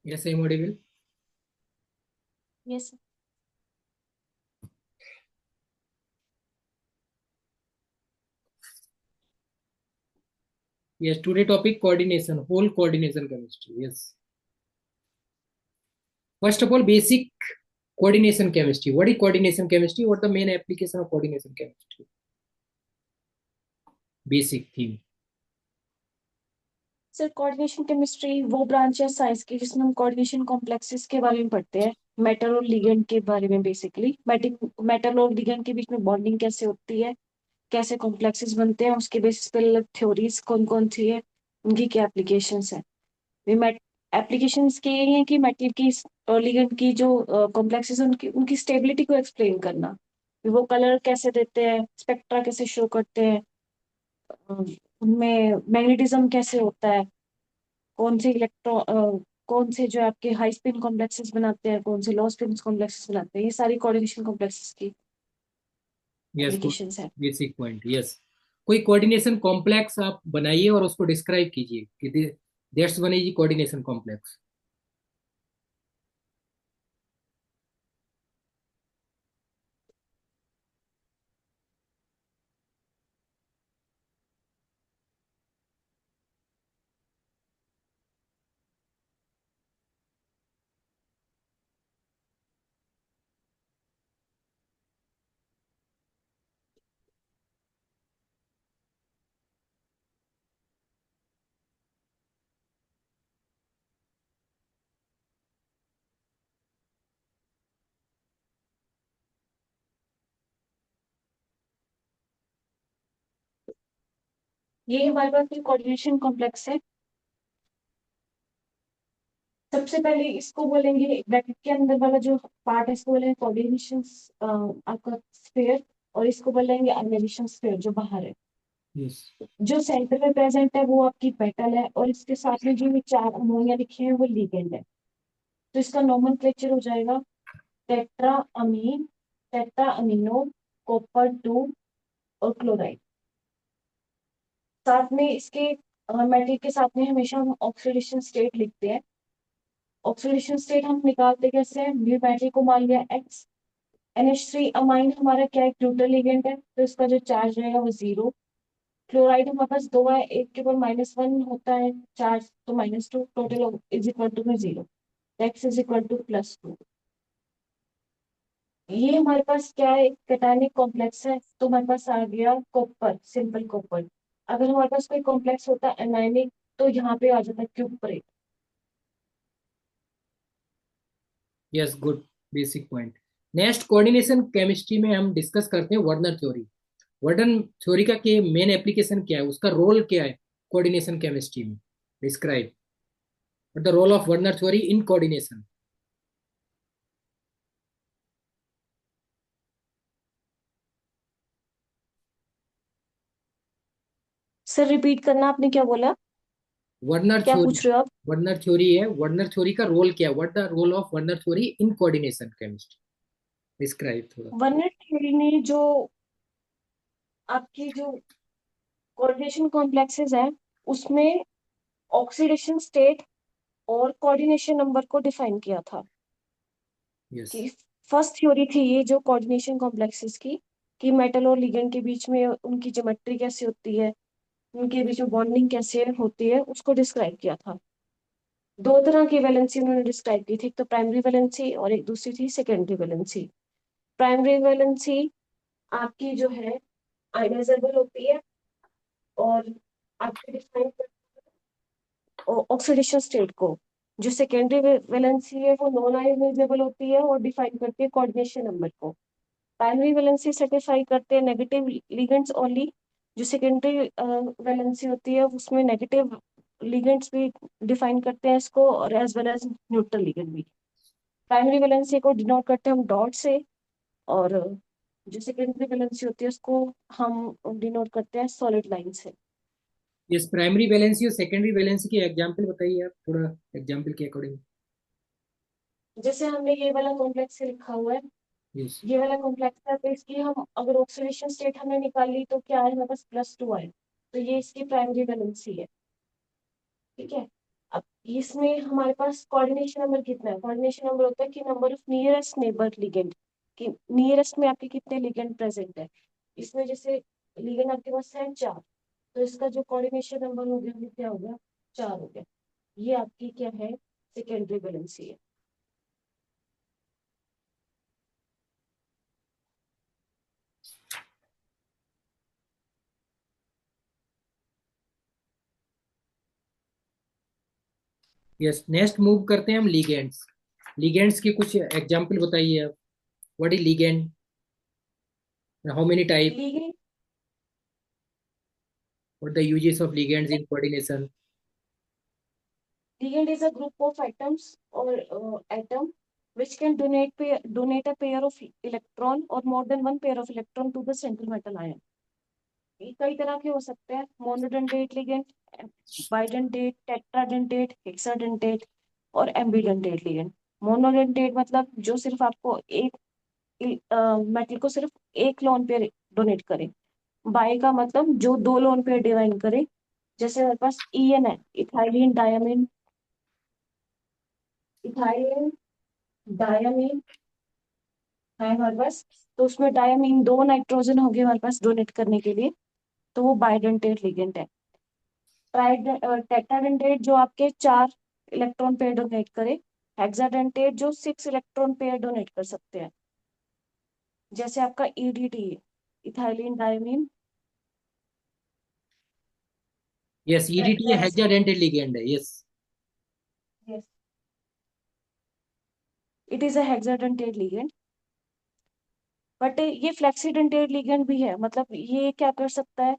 Yes, I am audible. Yes. Yes, today topic coordination, whole coordination chemistry. Yes. First of all, basic coordination chemistry. What is coordination chemistry? What the main application of coordination chemistry? Basic theme. Sir coordination chemistry वो branch है science की जिसमें हम coordination complexes के बारे में पढ़ते हैं, मेटल और लिगेंड के बारे में। बेसिकली मेटल और लिगेंड के बीच में बॉन्डिंग कैसे होती है, कैसे कॉम्प्लेक्सेस बनते हैं, उसके बेसिस पे थ्योरीज कौन कौन सी है, उनकी क्या एप्लीकेशंस है। एप्लीकेशंस के ये हैं कि मेटल की और लिगेंड की जो कॉम्प्लेक्सेस उनकी उनकी स्टेबिलिटी को एक्सप्लेन करना, वो कलर कैसे देते हैं, स्पेक्ट्रा कैसे शो करते हैं, उनमें मैग्नेटिज्म कैसे होता है, कौन से कौन से जो आपके हाई स्पिन कॉम्प्लेक्सेस बनाते हैं, कौन से लो स्पिन कॉम्प्लेक्सेस बनाते हैं, ये सारी कोऑर्डिनेशन कॉम्प्लेक्सेस की यस, गुड. एप्लीकेशंस है। Basic point. यस. कोई कोऑर्डिनेशन कॉम्प्लेक्स आप बनाइए और उसको डिस्क्राइब कीजिए कि that's one is coordination complex. ये हमारे पास जो कोऑर्डिनेशन कॉम्प्लेक्स है, सबसे पहले इसको बोलेंगे ब्रैकेट के अंदर वाला जो पार्ट है इसको बोलेंगे कोऑर्डिनेशन आपका स्फीयर, और इसको बोलेंगे अर्नेलेशन स्फीयर जो बाहर है। यस. जो सेंटर में प्रेजेंट है वो आपकी पेटल है, और इसके साथ में जो ये चार अमोनिया लिखे हैं वो लिगेंड है। तो इसका नोमेनक्लेचर हो जाएगा tetra amine, tetra amino, copper 2 और क्लोराइड। साथ में इसके मेटल के साथ में हमेशा हम ऑक्सीडेशन स्टेट लिखते हैं। ऑक्सीडेशन स्टेट हम निकालते कैसे हैं, म्यू मेटल को मान लिया X, NH3 अमाइन हमारा क्या है, न्यूट्रल लिगेंड है, तो इसका जो चार्ज रहेगा वो 0। क्लोराइड हमारे पास दो है, एक के ऊपर -1 होता है चार्ज, तो -2, टोटल इज इक्वल टू में 0, X इज इक्वल टू +2। ये हमारे पास क्या है, कैटायनिक कॉम्प्लेक्स है, तो हमारे पास आ गया कॉपर, सिंपल कॉपर। अगर हमारे पास कोई कॉम्प्लेक्स होता है एनायनिक, तो यहाँ पे आ जाता है cuprate. Yes, good. Basic point. Next, coordination chemistry में हम डिस्कस करते हैं वर्नर थ्योरी. वर्डन थ्योरी का के मेन एप्लीकेशन क्या है, उसका रोल क्या है कोऑर्डिनेशन केमिस्ट्री में? Describe the role of Werner theory in coordination. Sir repeat करना, आपने क्या बोला, वर्नर क्या थ्योरी. पूछ रहे हो आप? वर्नर थ्योरी है, वर्नर थ्योरी का रोल क्या है, what the role of Werner theory in coordination chemistry? Describe थोड़ा. वर्नर थ्योरी ने जो आपकी जो कोऑर्डिनेशन कॉम्प्लेक्सेस है उसमें ऑक्सीडेशन स्टेट और कोऑर्डिनेशन नंबर को डिफाइन किया था। यस. कि फर्स्ट थ्योरी थी ये जो कोऑर्डिनेशन कॉम्प्लेक्सेस की, कि मेटल और लिगेंड के बीच में उनकी ज्योमेट्री कैसे होती है, उनके बीच में बॉन्डिंग कैसे होती है, उसको डिस्क्राइब किया था। दो तरह की वैलेंसी उन्होंने डिस्क्राइब की थी, एक तो प्राइमरी वैलेंसी और एक दूसरी थी सेकेंडरी वैलेंसी। प्राइमरी वैलेंसी आपकी जो है आयनाइजेबल होती है, और आपकी डिफाइन ऑक्सीडेशन स्टेट को। जो सेकेंडरी वैलेंसी है वो नॉन आयनाइजेबल होती है और डिफाइन करती है कोऑर्डिनेशन नंबर को। प्राइमरी वैलेंसी सेटिस्फाई करते हैं नेगेटिव लिगेंड्स ओनली। जो सेकेंडरी वैलेंसी होती है उसमें नेगेटिव लिगेंड्स भी डिफाइन करते हैं इसको, और as well as neutral ligand भी। प्राइमरी वैलेंसी को डिनोट करते हैं हम डॉट से, और जो सेकेंडरी वैलेंसी होती है उसको हम डिनोट करते हैं सॉलिड लाइन से। यस, प्राइमरी वैलेंसी और सेकेंडरी वैलेंसी की एग्जांपल बताइए आप थोड़ा, एग्जांपल के अकॉर्डिंग. जैसे हमने ये वाला कॉम्प्लेक्स लिखा हुआ है, यस. ये वाला कॉम्प्लेक्स है, तो इसकी हम अगर ऑक्सीडेशन स्टेट हमने निकाली तो क्या है, हमारे पास +2 आए, तो ये इसकी प्राइमरी वैलेंसी है। ठीक है। अब इसमें हमारे पास कोऑर्डिनेशन नंबर कितना है? कोऑर्डिनेशन नंबर होता है कि number of nearest neighbour ligand, कि नियरेस्ट में आपके कितने लिगेंड प्रेजेंट है। इसमें जैसे लिगेंड आपके पास है 4, तो इसका जो कोऑर्डिनेशन नंबर हो गया वो क्या हो गया? 4 हो गया। ये आपकी क्या है? सेकेंडरी वैलेंसी है। यस, नेक्स्ट मूव करते हैं हम लिगेंड्स। लिगेंड्स की कुछ एग्जांपल बताइए आप। What is ligand, how many type, ligand what the uses of ligands in coordination. Ligand is a group of atoms or atom which can donate a pair of electron or more than one pair of electron to the central metal ion. ये कई तरह के हो सकते हैं: monodentate ligand, bidentate, tetradentate, hexadentate और ambidentate ligand. Monodentate मतलब जो सिर्फ आपको एक मेटल को सिर्फ एक लोन पेयर डोनेट करे। बाई का मतलब जो दो लोन पेयर डिवाइन करे। जैसे हमारे पास ईएन है, इथाइलिन डायमीन, इथाइलिन डायमीन है हमारे पास। तो उसमें डायमीन दो नाइट्रोजन हो गए हमारे पास डोनेट करने के लिए, तो वो बाइडेंटेट लिगेंड है। टेट्राडेंटेट जो आपके 4 इलेक्ट्रॉन पेयर डोनेट करे। हेक्साडेंटेट जो 6 इलेक्ट्रॉन पेयर डोनेट कर सकते हैं, जैसे आपका EDT, ethylene diamine. Yes, EDT hexadentate ligand है। Yes. Yes, it is a hexadentate ligand. But ये फ्लेक्सीडेंटेट लिगेंड भी है, मतलब ये क्या कर सकता है?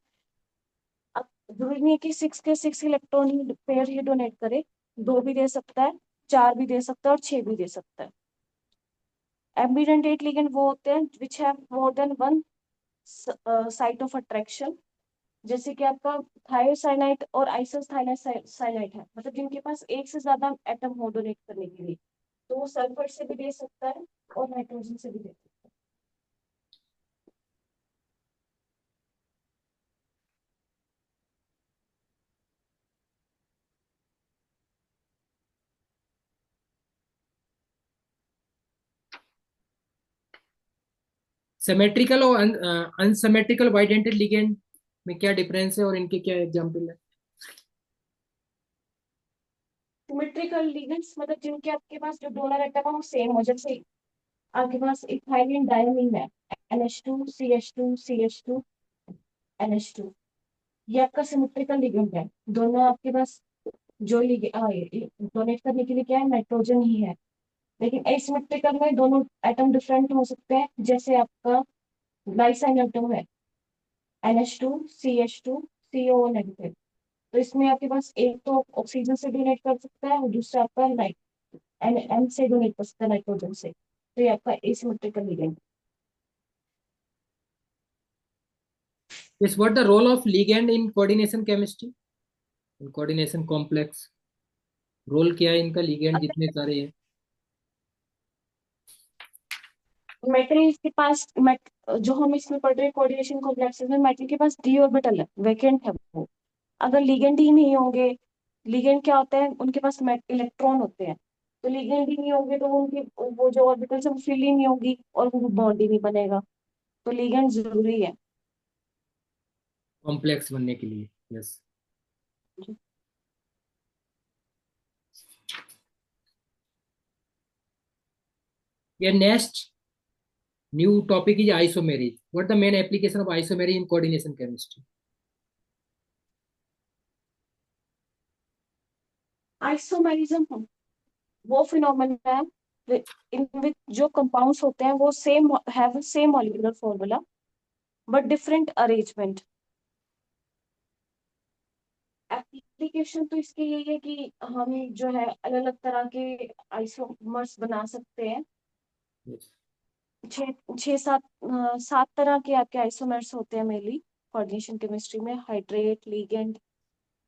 अब जरूरी नहीं है कि 6 के 6 इलेक्ट्रॉन ही पेयर ही डोनेट करे, 2 भी दे सकता है, 4 भी दे सकता है और 6 भी दे सकता है। एम्बिडेंटेट लिगेंड वो होते हैं which have more than one site of attraction, जैसे कि आपका थायोसाइनाइट और आइसोसाइनाइट है, मतलब जिनके पास एक से ज्यादा एटम हो डोनेट करने के लिए, तो वो सल्फर से भी दे सकता है और नाइट्रोजन से भी दे सकता है। सिमेट्रिकल और अनसिमेट्रिकल बाइडेंटेड लिगेंड में क्या डिफरेंस है और इनके क्या एग्जांपल है? सिमेट्रिकल लिगेंड्स मतलब जिनके आपके पास जो डोनर एटम है वो सेम हो, जैसे आपके पास इथाइलिन डायमीन है, NH2 CH2 CH2 NH2, ये आपका सिमेट्रिकल लिगेंड है। दोनों आपके पास जो डोनेट करने के लिए क्या है? नाइट्रोजन ही है। लेकिन एसिमेट्रिकल में दोनों एटम डिफरेंट हो सकते हैं, जैसे आपका ग्लाइसिन एटम है, NH2 CH2 CO नेगेटिव। तो इसमें आपके पास एक तो ऑक्सीजन से डोनेट कर सकता है और दूसरा आपका नाइट एन से डोनेट कर सकता है, नाइट्रोजन से। तो ये आपका asymmetrical ligand. Yes, what the role of ligand in coordination chemistry, in coordination complex? Role क्या है इनका, लिगेंड जितने सारे हैं? मेटल के पास जो हम इसमें पढ़ रहे हैं कोऑर्डिनेशन कॉम्प्लेक्सेस में, मेटल के पास डी ऑर्बिटल है, वैकेंट है वो। अगर लिगेंड ही नहीं होंगे, लिगेंड क्या होता है? उनके पास इलेक्ट्रॉन होते हैं, तो लिगेंड ही नहीं होंगे तो उनकी वो जो ऑर्बिटल से फिल ही नहीं होगी और वो बॉन्ड ही नहीं बनेगा। तो लिगेंड जरूरी है। कॉम्प्लेक्स बनने के लिए। यस। ये next new topic is isomerism. What the main application of isomerism in coordination chemistry? Isomerism वो फिनोमेना है इन विच जो कंपाउंड्स होते हैं वो same have same molecular formula but different arrangement. Application तो इसकी यही है कि हम जो है अलग अलग तरह के आइसोमर्स बना सकते हैं। यस। छः छः सात 7 तरह के आपके आइसोमर्स होते हैं मेनली कोऑर्डिनेशन केमिस्ट्री में: hydrate, ligand,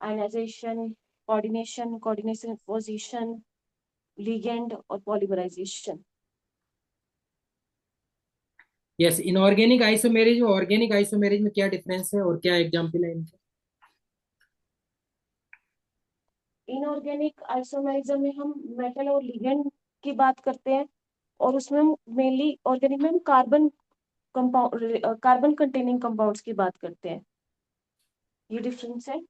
ionization, coordination, coordination position, ligand और पॉलीमराइजेशन। यस, इनऑर्गेनिक आइसोमेरिज और ऑर्गेनिक आइसोमेरिज में क्या डिफरेंस है और क्या एग्जांपल है इनके? इनऑर्गेनिक आइसोमेरिज्म में हम मेटल और लिगेंड की बात करते हैं, और उसमें हम मेनली ऑर्गेनिक में हम carbon compound, carbon containing compounds की बात करते हैं। ये डिफरेंस है।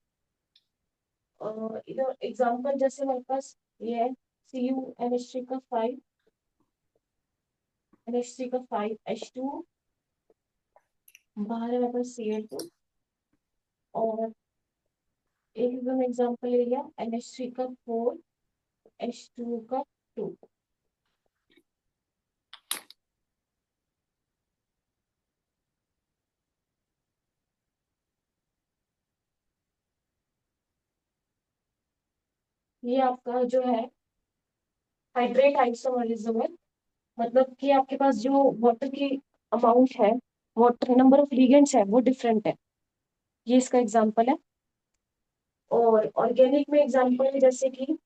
इधर एग्जांपल जैसे हमारे पास ये है CuNH3 का 5, NH3 का 5 H2, बाहर है हमारे पास Cl2, और एक एकदम एग्जांपल ले लिया NH3 का 4 H2 का 2। ये आपका जो है हाइड्रेट आइसोमरिज्म है, मतलब कि आपके पास जो वाटर की अमाउंट है, वाटर नंबर ऑफ लिगेंड्स है, वो डिफरेंट है। ये इसका एग्जांपल है। और ऑर्गेनिक में एग्जांपल जैसे कि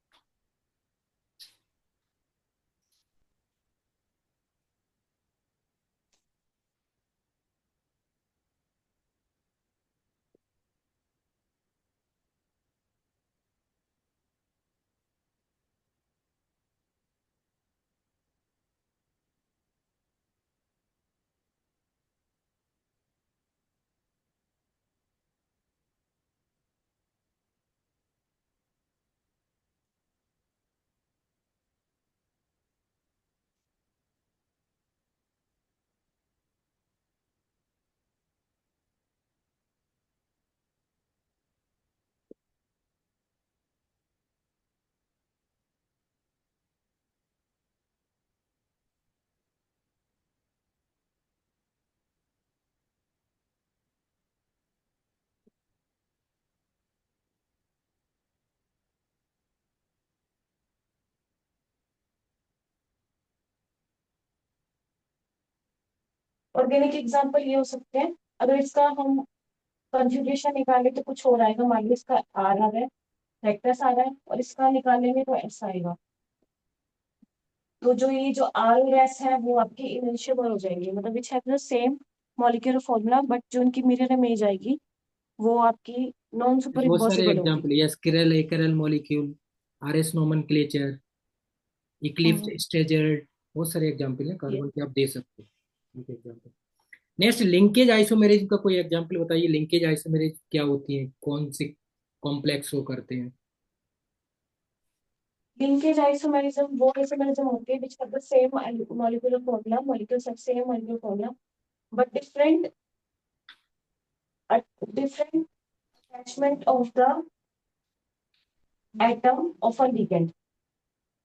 ऑर्गेनिक एग्जांपल ये हो सकते हैं, अगर इसका हम कंजुगेशन निकाले तो कुछ और आएगा, मान लो इसका आर आ रहा है, हेक्टस आ रहा है, और इसका निकालेंगे तो एस आएगा। तो जो ये जो आर और एस है वो आपकी इनिशियल हो जाएंगे, मतलब which have the same molecular formula, but जो उनकी मिरर इमेज आएगी वो आपकी नॉन सुपर बहुत सारे इम्पॉसिबल होगी। Example, yes, chiral achiral molecule, RS nomenclature, eclipse hmm, staggered, बहुत सारे एग्जाम्पल हैं ये कार्बन के, आप दे सकते हैं एग्जाम्पल। नेक्स्ट, लिंकेज आइसोमेरेज का कोई एग्जाम्पल बताइए। लिंकेज आइसोमेरेज क्या होती है, कौन से कॉम्प्लेक्स शो करते हैं? लिंकेज आइसोमेरिज्म वो आइसोमेरिज्म होती है which have the same molecular formula, molecules have same molecular formula, but different attachment of the atom of a ligand,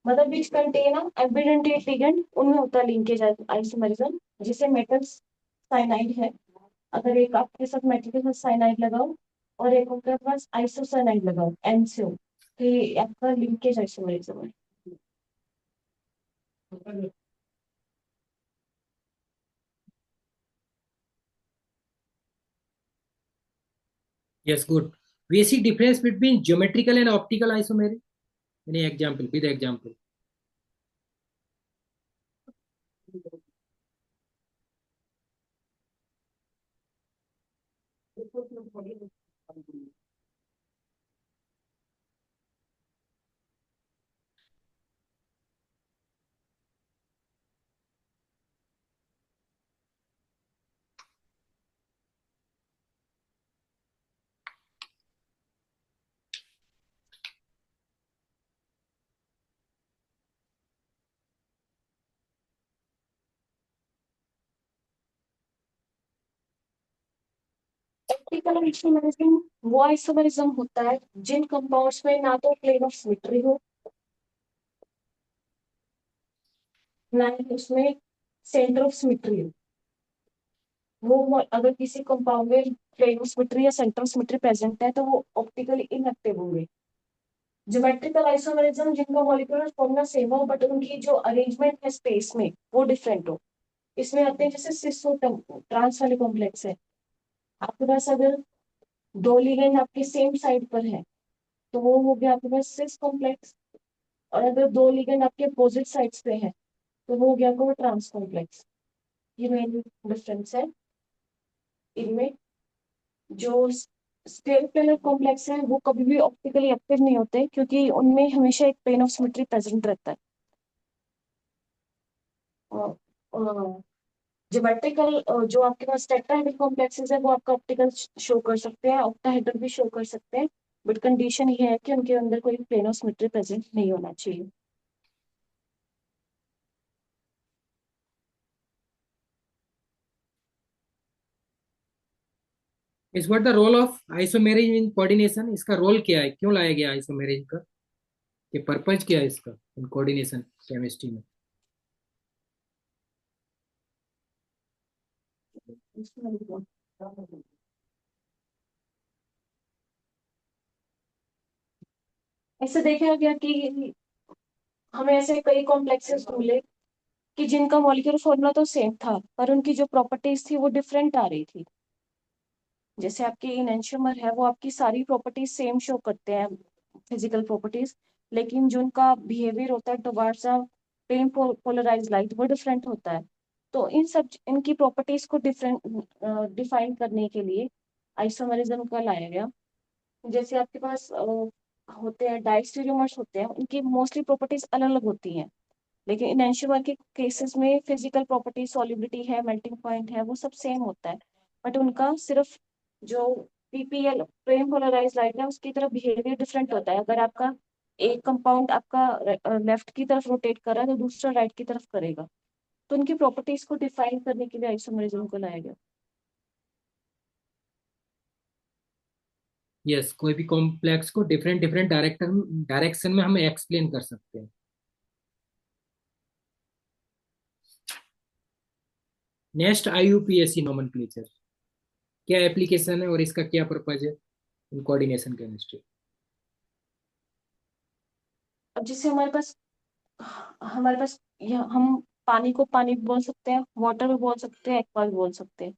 मतलब which contain a abundant ligand, उनमें होता है लिंकेज आइसोमेरिज्म। जैसे मेटल्स साइनाइड है, अगर एक आपके साथ मेटल के साथ साइनाइड लगाओ और एक आपके पास आइसोसाइनाइड लगाओ NCO, तो ये आपका लिंकेज आइसोमेरिज्म है। Yes, good. Basic difference between geometrical and optical isomerism, यानी example with example. Optical isomerism वो आइसोमेरिज्म होता है जिन कंपाउंड्स में ना तो प्लेन ऑफ सिमेट्री हो, ना ही उसमें सेंटर ऑफ सिमेट्री हो। अगर किसी कंपाउंड में प्लेन ऑफ सिमेट्री या सेंटर ऑफ सिमेट्री प्रेजेंट है तो वो ऑप्टिकली इनएक्टिव होंगे। ज्योमेट्रिकल आइसोमेरिज्म जिनका मॉलिक्यूलर फॉर्मूला सेम हो बट उनकी जो अरेंजमेंट है स्पेस में वो डिफरेंट हो। इसमें आते हैं जैसे सिसो ट्रांस वाले कॉम्प्लेक्स है, आपके पास अगर दो लिगेंड आपके सेम साइड पर है तो वो हो गया आपके पास सिस कॉम्प्लेक्स, और अगर दो लिगेंड आपके अपोजिट साइड्स पे है तो वो हो गया आपका ट्रांस कॉम्प्लेक्स। ये मेन डिफरेंस है इनमें। जो स्टेल प्लेनर कॉम्प्लेक्स है वो कभी भी ऑप्टिकली एक्टिव नहीं होते, क्योंकि उनमें हमेशा एक प्लेन ऑफ सिमेट्री प्रेजेंट रहता है। ज्योमेट्रिकल जो आपके पास टेट्राहेड्रल कॉम्प्लेक्सेस है वो आपका ऑप्टिकल शो कर सकते हैं, ऑक्टाहेड्रल भी शो कर सकते हैं, बट कंडीशन ये है कि उनके अंदर कोई प्लेन ऑफ सिमेट्री प्रेजेंट नहीं होना चाहिए। इस what the role of isomerism in coordination, इसका रोल क्या है, क्यों लाया गया आइसोमेरिज्म का, ये पर्पज क्या है इसका इन कोऑर्डिनेशन केमिस्ट्री में? ऐसे देखा गया कि हमें ऐसे कई कॉम्प्लेक्सेस मिले कि जिनका मॉलिक्यूलर फॉर्मूला तो सेम था, पर उनकी जो प्रॉपर्टीज थी वो डिफरेंट आ रही थी। जैसे आपके इनैंशियोमर है वो आपकी सारी प्रॉपर्टीज सेम शो करते हैं, फिजिकल प्रॉपर्टीज, लेकिन जो उनका बिहेवियर होता है towards a plane polarise light वो डिफरेंट होता है। तो इन सब इनकी प्रॉपर्टीज को डिफरेंट डिफाइन करने के लिए आइसोमरिज्म का लाया गया। जैसे आपके पास होते हैं डायस्टेरियोमर्स होते हैं, उनकी मोस्टली प्रॉपर्टीज अलग अलग होती हैं, लेकिन इनैंशियोमर के केसेस में फिजिकल प्रॉपर्टी सॉल्युबिलिटी है, मेल्टिंग पॉइंट है, वो सब सेम होता है, बट उनका सिर्फ जो पीपीएल प्लेन पोलराइज लाइट है उसकी तरफ बिहेवियर डिफरेंट होता है। अगर आपका एक कंपाउंड आपका लेफ्ट की तरफ रोटेट कर रहा है तो दूसरा राइट की तरफ करेगा। तो उनकी प्रॉपर्टीज को डिफाइन करने के लिए आइसोमरिज्म को लाया गया। यस, कोई भी कॉम्प्लेक्स को डिफरेंट डिफरेंट डायरेक्शन में हम एक्सप्लेन कर सकते हैं। नेक्स्ट, आईयूपीएसी नोमेनक्लेचर, क्या एप्लीकेशन है और इसका क्या पर्पज है इन कोऑर्डिनेशन केमिस्ट्री? अब जैसे हमारे पास हम पानी को पानी भी बोल सकते हैं, वाटर भी बोल सकते हैं, एक्वा भी बोल सकते हैं।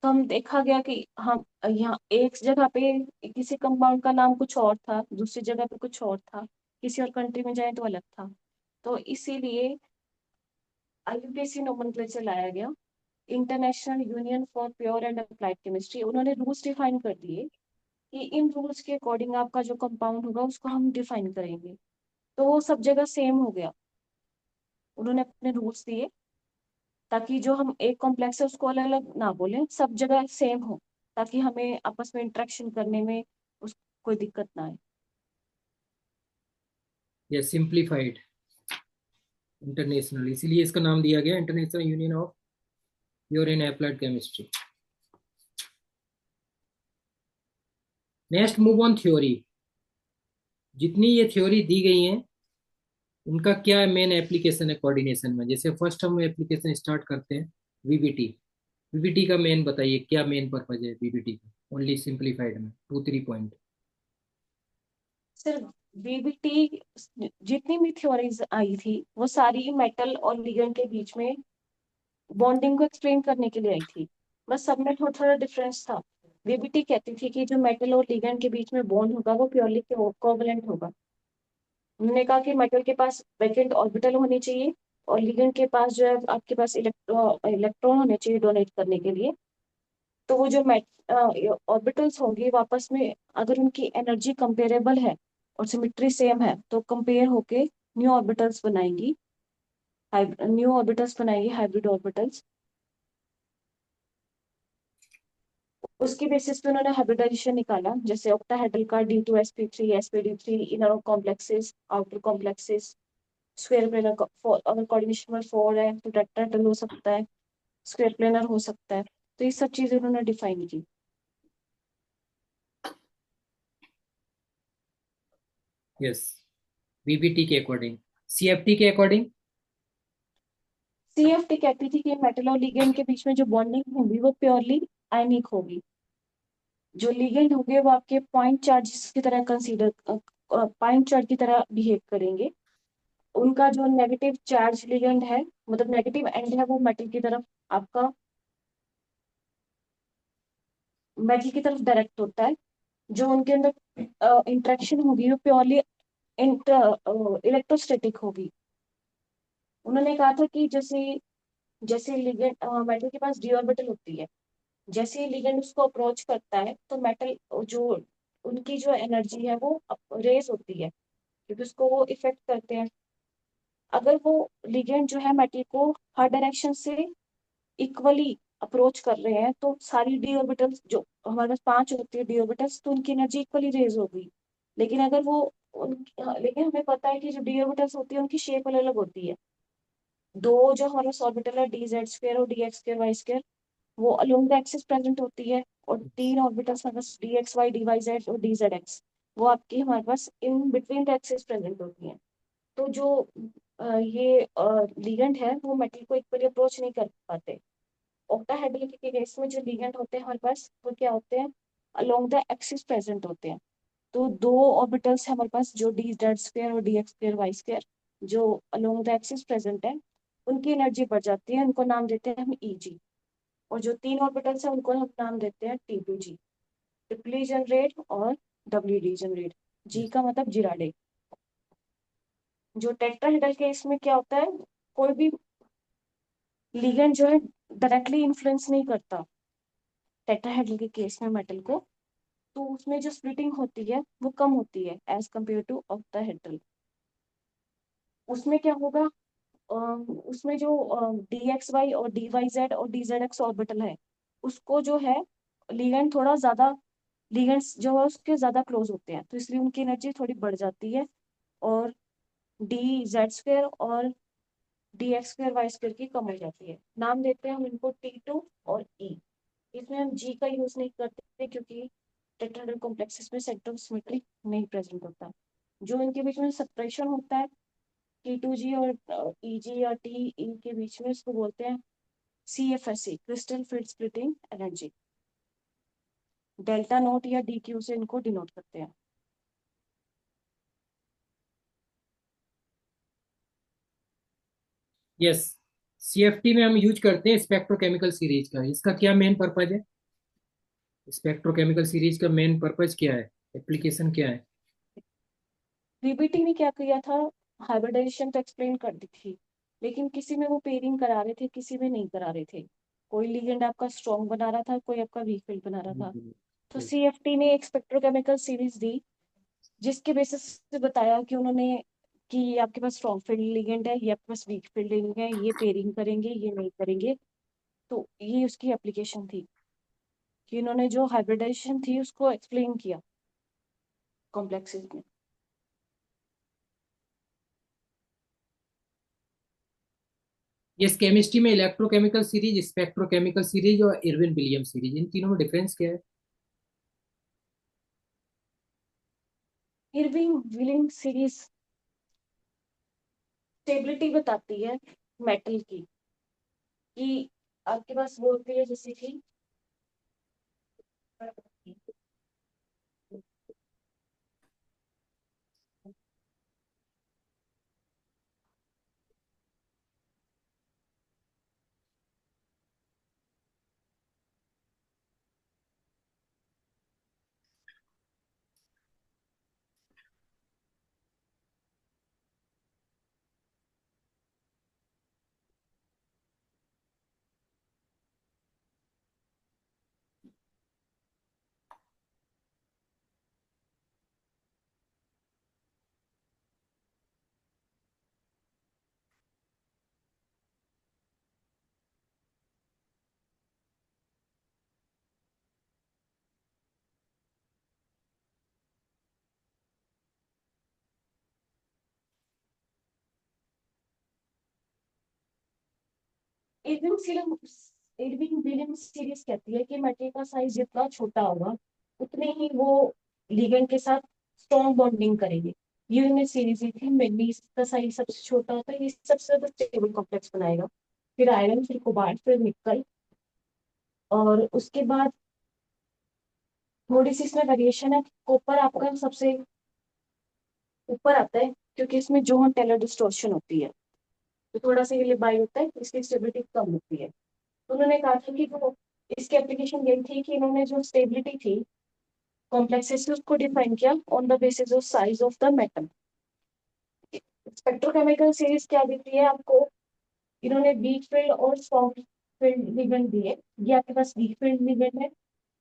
तो हम देखा गया कि हम यहाँ एक जगह पे किसी कंपाउंड का नाम कुछ और था, दूसरी जगह पे कुछ और था, किसी और कंट्री में जाए तो अलग था। तो इसीलिए आईयूपीएसी नोमेनक्लेचर लाया गया, international union for pure and applied chemistry. उन्होंने रूल्स डिफाइन कर दिए कि इन रूल्स के अकॉर्डिंग आपका जो कंपाउंड होगा उसको हम डिफाइन करेंगे। तो वो सब जगह सेम हो गया, उन्होंने अपने रूल्स दिए ताकि जो हम एक कॉम्प्लेक्स है उसको अलग अलग ना बोलें, सब जगह सेम हो, ताकि हमें आपस में इंटरेक्शन करने में उस कोई दिक्कत ना आए। यस, सिंप्लीफाइड इंटरनेशनल, इसीलिए इसका नाम दिया गया international union of pure and applied chemistry. Next, move on theory. जितनी ये थ्योरी दी गई है उनका क्या मेन एप्लीकेशन है कोऑर्डिनेशन में? जैसे फर्स्ट हम एप्लीकेशन स्टार्ट करते हैं, वीबीटी। वीबीटी का मेन बताइए, क्या मेन पर्पज है वीबीटी का, ओनली सिंप्लीफाइड में 2-3 पॉइंट। सिर्फ बीबीटी, जितनी भी थ्योरीज आई थी वो सारी मेटल और लिगेंड के बीच में बॉन्डिंग को एक्सप्लेन करने के लिए आई थी, बस सब में थोड़ा थोड़ा डिफरेंस था। बीबीटी कहती थी कि जो मेटल और लिगेंड के बीच में बॉन्ड होगा वो प्योरली कोवलेंट होगा। उन्होंने कहा कि मेटल के पास वैकेंट ऑर्बिटल होनी चाहिए और लिगेंड के पास जो है आपके पास इलेक्ट्रॉन होने चाहिए डोनेट करने के लिए। तो वो जो ऑर्बिटल्स होंगे वापस में, अगर उनकी एनर्जी कंपेरेबल है और सिमेट्री सेम है तो कंपेयर होके न्यू ऑर्बिटल्स बनाएंगी, हाइब्रिड ऑर्बिटल्स। उसके बेसिस पे उन्होंने हाइब्रिडाइजेशन निकाला, जैसे ऑक्टाहेड्रल का D2sp3 sp3, inner complexes, outer complexes, square planar. अगर कोऑर्डिनेशन में 4 है तो टेट्राहेड्रल हो सकता है, स्क्वायर प्लेनर हो सकता है। तो ये सब चीजें उन्होंने डिफाइन की। यस, वीबीटी के अकॉर्डिंग। सीएफटी के अकॉर्डिंग? सीएफटी कहती थी कि मेटल और लिगेंड के बीच में जो बॉन्डिंग होगी वो प्योरली आयनिक होगी। जो लिगेंड होंगे वो आपके पॉइंट चार्जेस की तरह कंसीडर पॉइंट चार्ज की तरह बिहेव करेंगे। उनका जो नेगेटिव चार्ज लिगेंड है, मतलब नेगेटिव एंड है, वो आपका मेटल की तरफ डायरेक्ट होता है। जो उनके अंदर इंटरेक्शन होगी वो प्योरली इलेक्ट्रोस्टैटिक होगी। उन्होंने कहा था कि जैसे जैसे लिगेंड मेटल के पास डी ऑर्बिटल होती है, जैसे ही लिगेंड उसको अप्रोच करता है तो मेटल जो उनकी जो एनर्जी है वो रेज होती है, क्योंकि उसको वो इफेक्ट करते हैं। अगर वो लिगेंड जो है मेटल को हर डायरेक्शन से इक्वली अप्रोच कर रहे हैं तो सारी डी ऑर्बिटल्स, जो हमारे पास 5 होती है डी ऑर्बिटल्स, तो उनकी एनर्जी इक्वली रेज होगी। लेकिन अगर वो लेकिन हमें पता है कि जो डी ऑर्बिटल्स होती है उनकी शेप अलग अलग होती है। दो जो हमारे पास ऑर्बिटल है डी जेड स्क्वायर और D x square Y square, वो अलोंग द एक्सिस प्रेजेंट होती है। और तीन ऑर्बिटल्स हमारे पास d x y d y z और डी जेड एक्स, वो आपकी हमारे पास in between the axis present होती है। तो जो ये लिगेंड है वो मेटल को इक्वली अप्रोच नहीं कर पाते। ऑक्टाहेड्रल के केस में जो लिगेंड होते हैं हमारे पास वो क्या होते हैं, अलोंग द एक्सिस प्रेजेंट होते हैं। तो दो ऑर्बिटल्स है हमारे पास जो डी जेड स्क्वायर और D x square Y square, जो अलोंग द एक्सिस प्रेजेंट है, उनकी एनर्जी बढ़ जाती है, उनको नाम देते हैं हम ईजी। और जो तीन ऑर्बिटल्स है उनको हम नाम देते हैं टी टू जी, ट्रिपली जनरेट और डब्ल्यू डी जनरेट। जी yes, का मतलब जिराडे। जो टेट्राहेड्रल केस में क्या होता है, कोई भी लिगेंड जो है डायरेक्टली इन्फ्लुएंस नहीं करता टेट्राहेड्रल के केस में मेटल को, तो उसमें जो स्प्लिटिंग होती है वो कम होती है एज कम्पेयर टू ऑक्टाहेड्रल। उसमें क्या होगा, उसमें जो डी एक्स वाई और डी वाई जेड और डी जेड एक्स ऑर्बिटल है, उसको जो है लिगेंड थोड़ा ज्यादा, लिगेंड्स जो है उसके ज्यादा क्लोज होते हैं, तो इसलिए उनकी एनर्जी थोड़ी बढ़ जाती है। और डी जेड स्क्वायर और D x square Y square की कम हो जाती है। नाम देते हैं हम इनको टी टू और ई। इसमें हम जी का यूज नहीं करते क्योंकि टेट्राहेड्रल कॉम्प्लेक्सेस में सेंटर ऑफ सिमेट्री नहीं प्रेजेंट होता। जो इनके बीच में सेपरेशन होता है टी टू जी और ई जी या टी ई के बीच में, इसको बोलते हैं C F S C, crystal field splitting energy. Delta naught या डी क्यू से इनको डिनोट करते हैं। यस। सीएफटी में हम यूज करते हैं स्पेक्ट्रोकेमिकल सीरीज का, इसका क्या मेन पर्पज है? स्पेक्ट्रोकेमिकल सीरीज का मेन पर्पज क्या है, एप्लीकेशन क्या है? बीबीटी ने क्या किया था, हाइब्रिडाइजेशन तो एक्सप्लेन कर दी थी, लेकिन किसी में वो पेयरिंग करा रहे थे, किसी में नहीं करा रहे थे। कोई लिगेंड आपका स्ट्रॉन्ग बना रहा था, कोई आपका वीक फील्ड बना रहा था। तो सीएफटी ने एक स्पेक्ट्रोकेमिकल सीरीज दी, जिसके बेसिस से बताया कि उन्होंने कि ये आपके पास स्ट्रॉन्ग फील्ड लिगेंड है, ये आपके पास वीक फील्ड लिगेंड है, ये पेयरिंग करेंगे ये नहीं करेंगे। तो ये उसकी एप्लीकेशन थी कि इन्होंने जो हाइब्रिडाइजेशन थी उसको एक्सप्लेन किया कॉम्प्लेक्सेस में। यस, केमिस्ट्री में इलेक्ट्रोकेमिकल सीरीज, स्पेक्ट्रोकेमिकल सीरीज और इरविन विलियम सीरीज, इन तीनों में डिफरेंस क्या है? इरविंग विलियम सीरीज स्टेबिलिटी बताती है मेटल की, कि आपके पास बोलती है जैसे कि इरविंग इरविंग विलियम सीरीज कहती है कि मेटल का साइज जितना छोटा होगा उतने ही वो लिगेंड के साथ स्ट्रॉन्ग बॉन्डिंग करेंगे। ये उन्हें सीरीज ही थी, मेनली इसका साइज सबसे छोटा होता है, ये सबसे ज्यादा स्टेबल कॉम्प्लेक्स बनाएगा। फिर आयरन, फिर कोबाल्ट, फिर निकल। और उसके बाद थोड़ी सी इसमें वेरिएशन है, कॉपर आपका सबसे ऊपर आता है क्योंकि इसमें जोन टेलर डिस्टॉर्शन होती है, तो थोड़ा सा ये लिबाई होता है, इसकी स्टेबिलिटी कम होती है। तो उन्होंने कहा था कि वो इसकी एप्लीकेशन यही थी कि इन्होंने जो स्टेबिलिटी थी कॉम्प्लेक्सेस उसको डिफाइन किया on the basis of size of the metal. Spectrochemical series क्या देती है आपको, इन्होंने वीक फील्ड और स्ट्रॉन्ग फील्ड लिगेंड दिए, ये आपके पास वीक फील्ड लिगेंड है,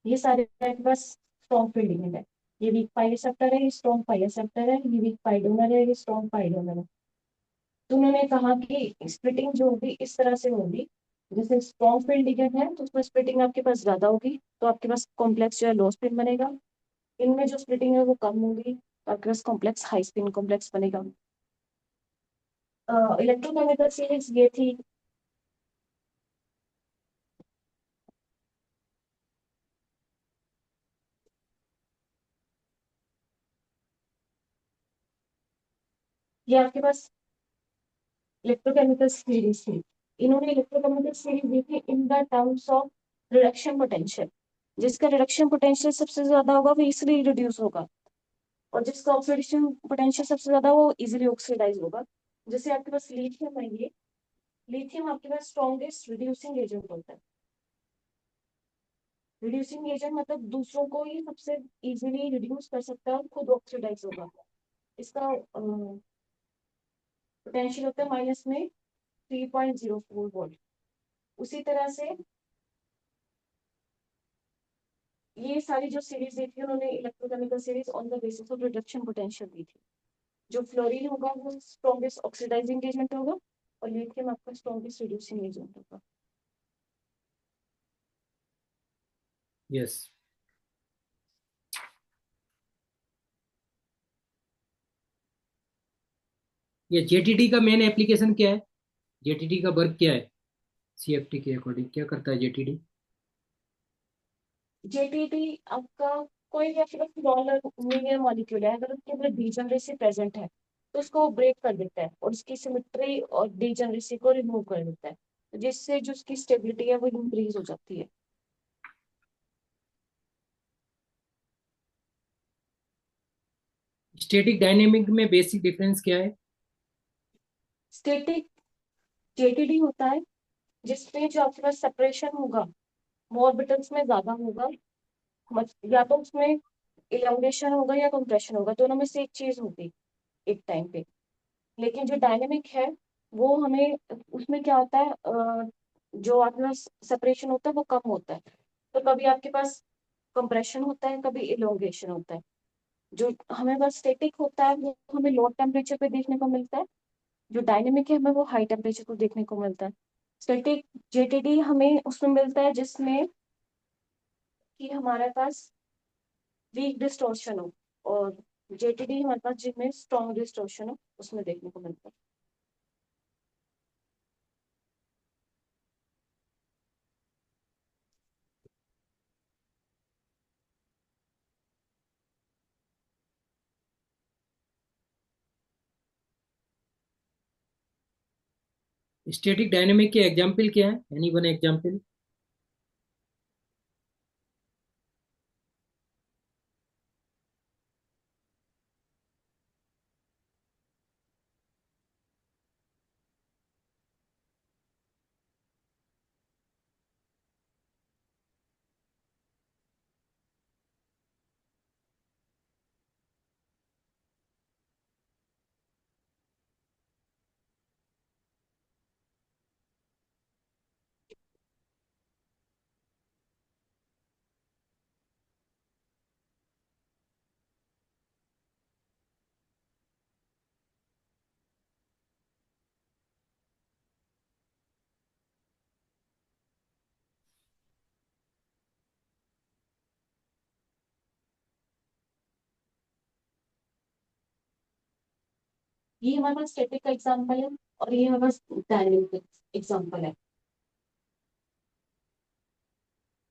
ये सारे आपके पास स्ट्रॉन्ग फील्ड लिगेंड है। ये वीक पाई रिसेप्टर है, ये स्ट्रॉन्ग पाई रिसेप्टर है, ये वीक पाई डोनर है, ये स्ट्रॉन्ग पाई डोनर है। तो उन्होंने कहा कि स्प्लिटिंग जो होगी इस तरह से होगी, जैसे स्ट्रॉन्ग फील्ड लिगेंड है तो उसमें स्प्लिटिंग आपके पास ज्यादा होगी, तो आपके पास कॉम्प्लेक्स जो है लो स्पिन बनेगा। इनमें जो स्प्लिटिंग है वो कम होगी, तो आपके पास कॉम्प्लेक्स हाई स्पिन कॉम्प्लेक्स बनेगा। इलेक्ट्रोकेमिकल सीरीज ये थी। ये आपके पास इलेक्ट्रोकेमिकल सीरीज थी। इन्होंने इलेक्ट्रोकेमिकल सीरीज दी थी in the terms of reduction potential. जिसका रिडक्शन पोटेंशियल सबसे ज्यादा होगा वो इजिली रिड्यूस होगा, और जिसका ऑक्सीडेशन पोटेंशियल सबसे ज्यादा वो इजिली ऑक्सीडाइज होगा। जैसे आपके पास लिथियम है, ये लिथियम आपके पास स्ट्रॉन्गेस्ट रिड्यूसिंग एजेंट होता है। रिड्यूसिंग एजेंट मतलब दूसरों को ही सबसे इजीली रिड्यूस कर सकता है और खुद ऑक्सीडाइज होगा। इसका पोटेंशियल होता है माइनस में 3.04 वोल्ट। उसी तरह से ये सारी जो सीरीज दी थी उन्होंने electrochemical series on the basis of reduction potential दी थी। जो फ्लोरीन होगा वो स्ट्रॉन्गेस्ट ऑक्सीडाइजिंग एजेंट होगा, और लिथियम आपका स्ट्रॉन्गेस्ट रिड्यूसिंग एजेंट होगा। यस। ये जेटीडी का मेन एप्लीकेशन क्या है? जेटीडी का वर्क क्या है? सीएफटी के अकॉर्डिंग क्या करता है जेटीडी? जेटीडी आपका कोई भी आपके स्मॉल लीनियर मॉलिक्यूल है, अगर उसके अंदर डीजनरेसी प्रेजेंट है तो उसको ब्रेक कर देता है और उसकी सिमेट्री और डीजनरेसी को रिमूव कर देता है, तो जिससे जो उसकी स्टेबिलिटी है वो इंक्रीज हो जाती है। स्टैटिक डायनेमिक में बेसिक डिफरेंस क्या है? स्टैटिक जेटीडी होता है जिसमें जो आपके पास सेपरेशन होगा वो ऑर्बिटल्स में ज्यादा होगा, या तो उसमें इलोंगेशन होगा या कंप्रेशन होगा, दोनों में से एक चीज होगी एक टाइम पे। लेकिन जो डायनेमिक है वो हमें, उसमें क्या होता है, जो आपके पास सेपरेशन होता है वो कम होता है, तो कभी आपके पास कंप्रेशन होता है, कभी इलोंगेशन होता है। जो हमें बस स्टेटिक होता है वो हमें लो टेम्परेचर पे देखने को मिलता है, जो डायनेमिक है हमें वो हाई टेम्परेचर पर देखने को मिलता है। स्टेटिक जेटीडी हमें उसमें मिलता है जिसमें कि हमारे पास वीक डिस्टॉर्शन हो, और जेटीडी हमारे पास जिसमें स्ट्रॉन्ग डिस्टॉर्शन हो उसमें देखने को मिलता है। स्टैटिक डायनेमिक के एग्जाम्पल क्या है? Any one example? ये हमारे पास स्टैटिक का एग्जांपल है और ये हमारे पास डायनेमिक एग्जांपल है।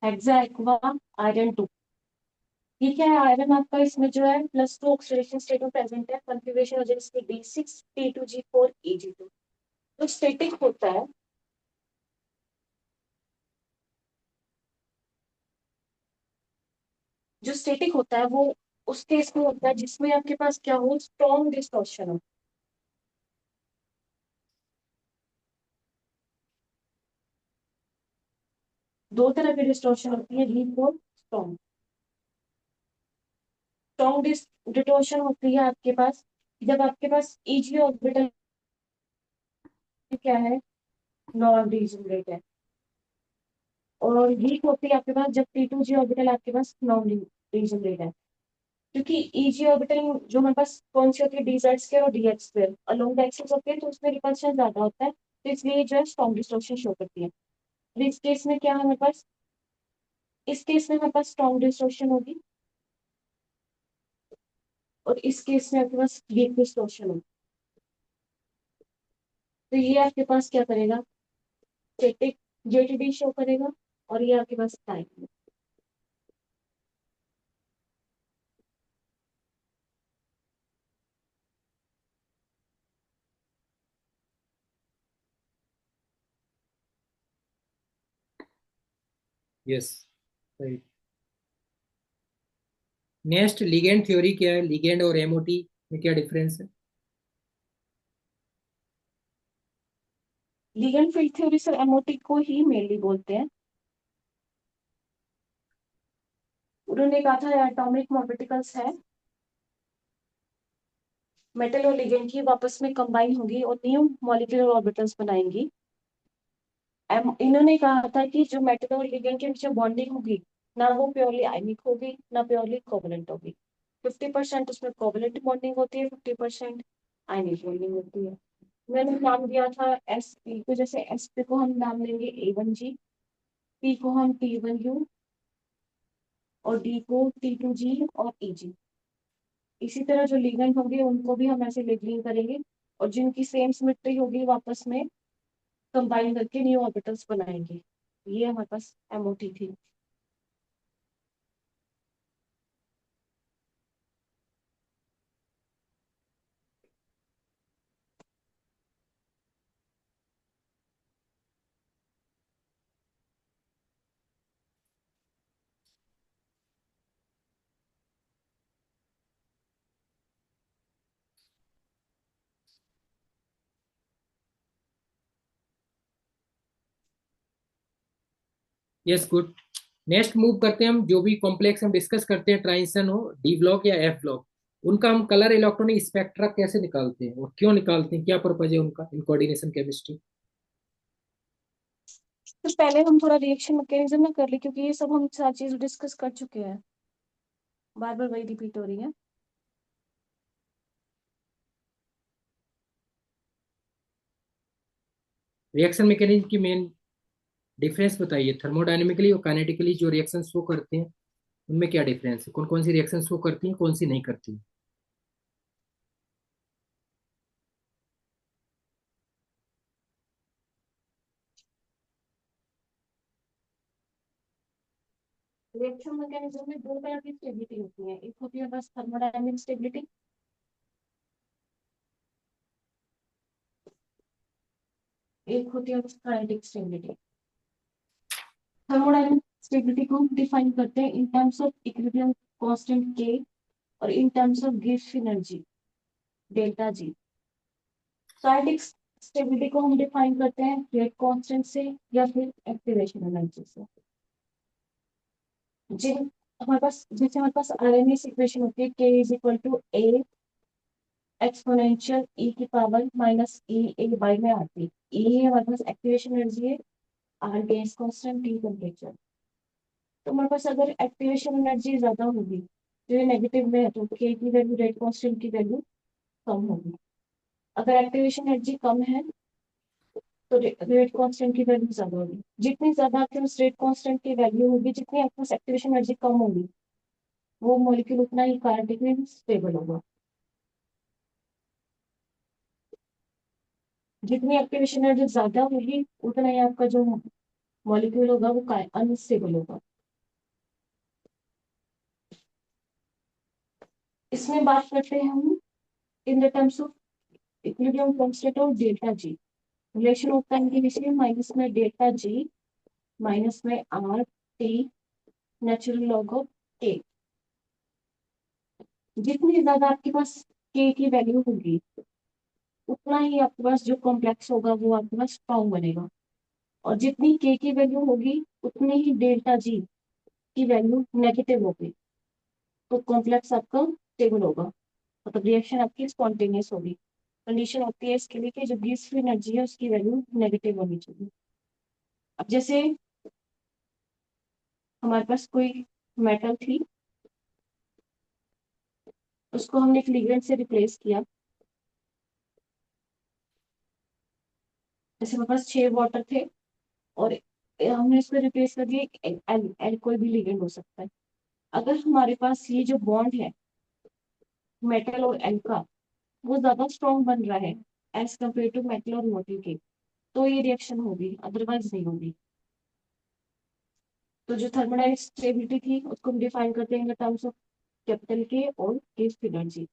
Hexa aqua iron 2। ठीक है, आयरन आपका इसमें जो है +2 ऑक्सीडेशन स्टेट में प्रेजेंट है, कॉन्फ़िगरेशन हो जाएगी इसकी D6 T2G4 Ag2। तो स्टैटिक होता है, जो स्टैटिक होता है वो उस केस में होता है जिसमें आपके पास क्या हो, स्ट्रॉन्ग डिस्टॉर्शन हो। दो तरह की डिस्टॉर्शन होती है, वीक और स्ट्रॉन्ग। स्ट्रॉन्ग डिस्टॉर्शन होती है आपके पास जब आपके पास ईजी ऑर्बिटल क्या है, नॉन डीजेनरेट है। और वीक होती है आपके पास जब T2G ऑर्बिटल आपके पास नॉन रीजनरेट है, क्योंकि Eg ऑर्बिटल जो हमारे पास कौन सी होती है, DZ² और DH² अलोंग द एक्सिस होती है, तो उसमें रिपल्शन ज्यादा होता है, तो इसलिए जो है स्ट्रॉन्ग डिस्टॉर्शन शो करती है। तो इस केस में क्या है हमारे पास, इस केस में हमारे पास स्ट्रॉन्ग डिस्टॉर्शन होगी, और इस केस में आपके पास वीक डिस्टॉर्शन होगी। तो ये आपके पास क्या करेगा, स्टैटिक जेटीडी शो करेगा, और ये आपके पास time. Yes, right. Next ligand theory क्या है, लिगेंड और एमओटी में क्या डिफरेंस है? Ligand field theory sir MOT को ही मेनली बोलते हैं। उन्होंने कहा था एटॉमिक मॉलिक्यूल्स है, मेटल और लिगेंड की वापस में कंबाइन होगी और न्यू मॉलिक्यूलर ऑर्बिटल्स बनाएंगी। इन्होंने कहा था कि जो मेटल और लिगेंड के बीच बॉन्डिंग होगी, ना वो प्योरली आयनिक होगी ना प्योरली कोवलेंट होगी। 50% उसमें कोवलेंट बॉन्डिंग होती है, 50% आयनिक बॉन्डिंग होती है। मैंने नाम दिया था एस पी को, जैसे एस पी को हम नाम लेंगे A1G, पी को हम T1U, और डी को T2G और Eg। इसी तरह जो लिगेंड होंगे उनको भी हम ऐसे लेबलिंग करेंगे, और जिनकी सेम सिमेट्री होगी वापस में कंबाइन करके न्यू ऑर्बिटल्स बनाएंगे। ये हमारे पास एमओटी थी। Yes, good. नेक्स्ट मूव करते हैं हम, जो भी कॉम्प्लेक्स हम डिस्कस करते हैं, ट्रांजिशन हो, डी ब्लॉक या एफ ब्लॉक, उनका हम कलर इलेक्ट्रॉनिक स्पेक्ट्रा कैसे निकालते हैं और क्यों निकालते हैं, क्या पर्पज है उनका इन कोऑर्डिनेशन केमिस्ट्री? तो पहले हम थोड़ा रिएक्शन मैकेनिज्म में कर ली, क्योंकि ये सब हम सारी चीज डिस्कस कर चुके हैं, बार बार वही रिपीट हो रही है। रिएक्शन मैकेनिज्म की मेन डिफरेंस बताइए, थर्मोडायनेमिकली और काइनेटिकली जो रिएक्शन शो करते हैं उनमें क्या डिफरेंस है, कौन कौन सी रिएक्शन शो करती हैं, कौन सी नहीं करती? रिएक्शन मैकेनिज्म में दो तरह की स्टेबिलिटी होती है, एक होती है बस थर्मोडायनेमिक स्टेबिलिटी, एक होती है बस काइनेटिक स्टेबिलिटी। थर्मोडायनेमिक स्टेबिलिटी को हम डिफाइन करते हैं in terms of equilibrium constant के, और in terms of Gibbs energy delta G. Kinetic stability को हम डिफाइन करते हैं रेट कांस्टेंट से या फिर एक्टिवेशन एनर्जी से। जिन हमारे पास जैसे हमारे पास आरएनएस इक्वेशन होती है, k is equal to a exponential e की power minus e a by में आती है। ए हमारे पास एक्टिवेशन एनर्जी है, r gas constant, t temperature. तो हमारे पास अगर एक्टिवेशन एनर्जी ज्यादा होगी, जो ये नेगेटिव में है, तो के की वैल्यू रेट कांस्टेंट की वैल्यू कम होगी। अगर एक्टिवेशन एनर्जी कम है, तो रेट कांस्टेंट की वैल्यू ज्यादा होगी। जितनी ज्यादा आपके पास रेट कांस्टेंट की वैल्यू होगी, जितनी आपके पास एक्टिवेशन एनर्जी कम होगी, वो मॉलिक्यूल उतना ही काइनेटिक में स्टेबल होगा। जितनी एक्टिवेशन एनर्जी ज्यादा होगी, उतना ही आपका जो मॉलिक्यूल होगा वो अनस्टेबल होगा। इसमें बात करते हैं हम in the terms of equilibrium constant और डेल्टा जी। रिलेशन होता है इनके बीच में माइनस में डेल्टा जी माइनस में R T natural log of के। जितनी ज्यादा आपके पास के की वैल्यू होगी, उतना ही आपके पास जो कॉम्प्लेक्स होगा वो आपके पास स्ट्रॉन्ग बनेगा। और जितनी के की वैल्यू होगी, उतनी ही डेल्टा जी की वैल्यू नेगेटिव होगी, तो कॉम्प्लेक्स आपका स्टेबल होगा, मतलब रिएक्शन आपकी स्पॉन्टेनियस होगी। कंडीशन होती है इसके लिए कि जो गिव्स फ्री एनर्जी है उसकी वैल्यू नेगेटिव होनी चाहिए। अब जैसे हमारे पास कोई मेटल थी, उसको हमने एक लिगेंड से रिप्लेस किया। जैसे हमारे पास 6 वाटर थे और हमने इसको रिप्लेस कर दिया एक एल, एल कोई भी लिगेंड हो सकता है। अगर हमारे पास ये जो बॉन्ड है मेटल और एल का, वो ज्यादा स्ट्रॉन्ग बन रहा है एज कम्पेयर टू मेटल और मोटिव के, तो ये रिएक्शन होगी, अदरवाइज नहीं होगी। तो जो थर्मोडायनेमिक स्टेबिलिटी थी उसको हम डिफाइन करते हैं इन टर्म्स ऑफ कैपिटल के और गिब्स एनर्जी।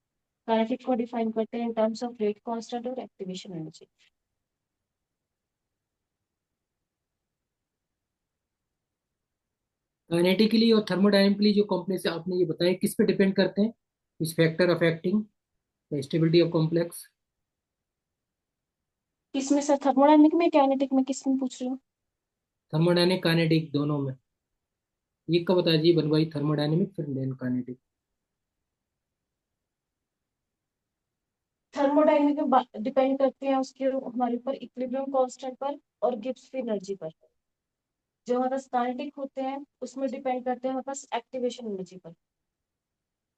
काइनेटिक को डिफाइन करते हैं in terms of rate constant और एक्टिवेशन एनर्जी। काइनेटिकली और थर्मोडायनेमिकली जो कॉम्प्लेक्स आपने ये बताया किस पे डिपेंड करते हैं, इस factor affecting the stability of complex? किसमें सर, थर्मोडायनेमिक में काइनेटिक में, किस में पूछ रहे हो? थर्मोडायनेमिक काइनेटिक दोनों में। ये कब बता दीजिए बन भाई, थर्मोडायनेमिक फिर देन काइनेटिक। थर्मोडायनेमिक में डिपेंड करते हैं उसके हमारे ऊपर इक्विलिब्रियम कांस्टेंट पर और गिब्स की एनर्जी पर। जो हमारे पास काइनेटिक होते हैं उसमें डिपेंड करते हैं हमारे पास एक्टिवेशन एनर्जी पर।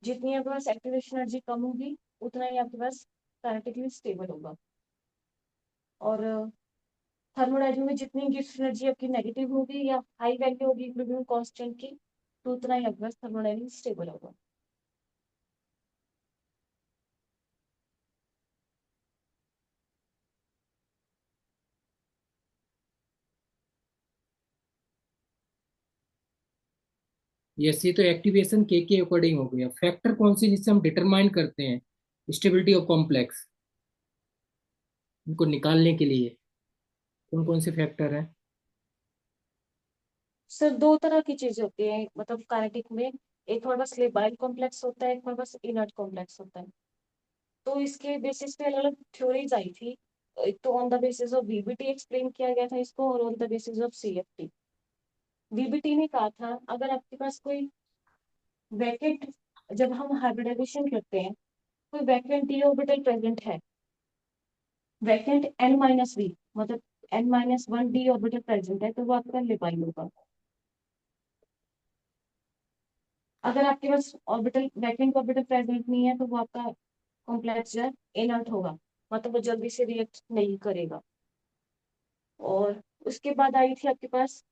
जितनी आपके पास एक्टिवेशन एनर्जी कम होगी उतना ही आपके पास काइनेटिकली स्टेबल होगा। और थर्मोडायनेमिक में जितनी गिब्स एनर्जी आपकी नेगेटिव होगी या हाई वैल्यू होगी इक्विलिब्रियम कांस्टेंट की, तो उतना ही आपके पास थर्मोडायनेमिक स्टेबल होगा। यस, ये तो एक्टिवेशन के अकॉर्डिंग हो गया। फैक्टर कौन सी जिससे हम डिटरमाइन करते हैं स्टेबिलिटी ऑफ कॉम्प्लेक्स, इनको निकालने के लिए कौन कौन से फैक्टर हैं? सर दो तरह की चीजें होती है मतलब काइनेटिक में। एक हमारे पास लेबाइल कॉम्प्लेक्स होता है, एक हमारे पास इनर्ट कॉम्प्लेक्स होता है। तो इसके बेसिस पे अलग अलग थ्योरीज आई थी। एक तो on the basis of VBT explain किया गया था इसको, और on the basis of CFT. VBT ने कहा था अगर आपके पास कोई वैकेंट, जब हम हाइब्रिडाइजेशन करते हैं, कोई वैकेंट डी ऑर्बिटल प्रेजेंट है, वैकेंट एन माइनस वी, मतलब n-1 डी ऑर्बिटल प्रेजेंट है, तो वो आपका लेबाइल होगा। अगर आपके पास ऑर्बिटल वैकेंट ऑर्बिटल प्रेजेंट नहीं है तो वो आपका कॉम्प्लेक्स जो है इनर्ट होगा, मतलब वो जल्दी से रिएक्ट नहीं करेगा। और उसके बाद आई थी आपके पास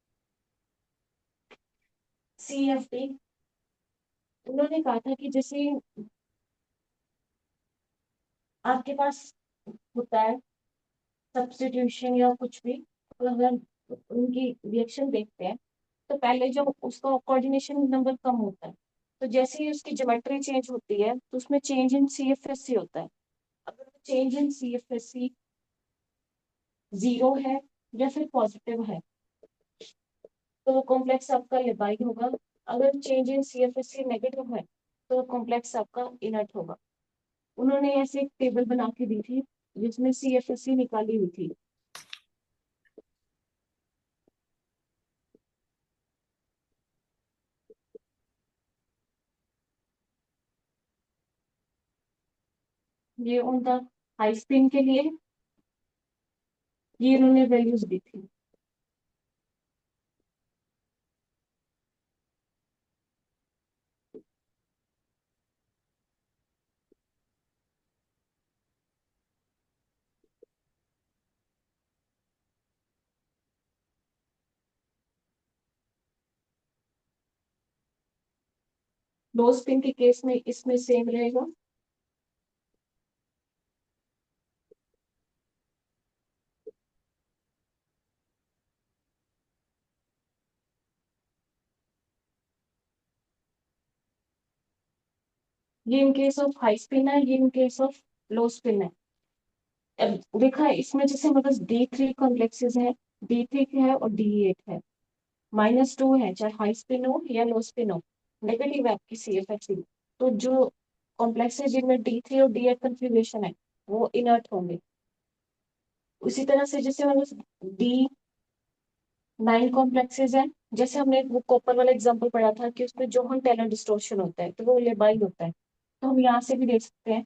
सीएफटी। उन्होंने कहा था कि जैसे आपके पास होता है सब्स्टिट्यूशन या कुछ भी, तो अगर उनकी रिएक्शन देखते हैं तो पहले जो उसका कोऑर्डिनेशन नंबर कम होता है, तो जैसे ही उसकी ज्योमेट्री चेंज होती है तो उसमें चेंज इन सीएफएससी होता है। अगर चेंज इन सीएफएससी जीरो है या फिर पॉजिटिव है तो वो कॉम्प्लेक्स आपका लेबाइल होगा। अगर चेंज इन सीएफएससी नेगेटिव है तो वो कॉम्प्लेक्स आपका इनर्ट होगा। उन्होंने ऐसे एक टेबल बना के दी थी जिसमें सीएफएससी निकाली हुई थी। ये ऑन द हाई स्पिन के लिए ये इन्होंने वैल्यूज दी थी। लो स्पिन के केस में इसमें सेम रहेगा। ये in case of high spin है, ये in case of low spin है। अब देखा है इसमें जैसे हमारे पास D3 कॉम्प्लेक्सेस है, D3 है और D8 है, -2 है, चाहे हाई स्पिन हो या लो स्पिन हो, नेगेटिव है आपकी सीएफएससी। तो जो कॉम्प्लेक्स है जिनमें D3 और D8 कंफिग्रेशन है वो इनर्ट होंगे। उसी तरह से जैसे हमारे पास D9 कॉम्प्लेक्सेस है, जैसे हमने वो कॉपर वाला एग्जांपल पढ़ा था कि उसमें जोहन टेलर डिस्टोर्शन होता है तो वो लेबाइल होता है। तो हम यहाँ से भी देख सकते हैं